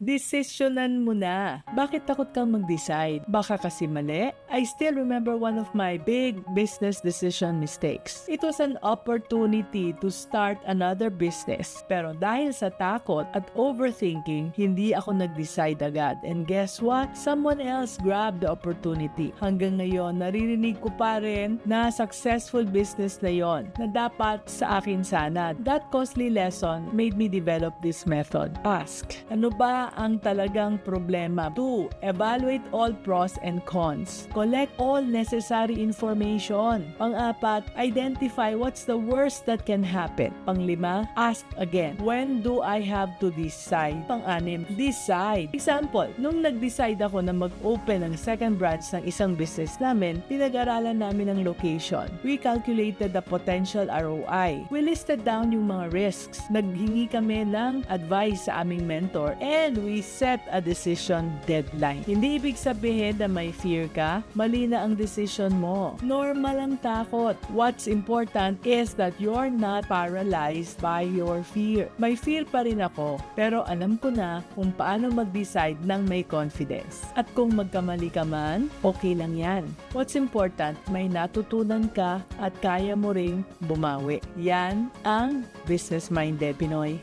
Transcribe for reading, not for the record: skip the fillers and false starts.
Desisyonan mo na. Bakit takot kang mag-decide? Baka kasi mali? I still remember one of my big business decision mistakes. It was an opportunity to start another business. Pero dahil sa takot at overthinking, hindi ako nag-decide agad. And guess what? Someone else grabbed the opportunity. Hanggang ngayon, naririnig ko pa rin na successful business na yon na dapat sa akin sana. That costly lesson made me develop this method. Ask, ano ba ang talagang problema? 2. Evaluate all pros and cons. Collect all necessary information. Pang-4, identify what's the worst that can happen. Pang-5, ask again. When do I have to decide? Pang-6, decide. Example, nung nag-decide ako na mag-open ng second branch ng isang business namin, pinag-aralan namin ang location. We calculated the potential ROI. We listed down yung mga risks. Naghingi kami ng advice sa aming mentor and we set a decision deadline. Hindi ibig sabihin na may fear ka, mali na ang decision mo. Normal ang takot. What's important is that you're not paralyzed by your fear. May fear pa rin ako, pero alam ko na kung paano mag-decide ng may confidence. At kung magkamali ka man, okay lang yan. What's important, may natutunan ka at kaya mo ring bumawi. Yan ang business-minded Pinoy.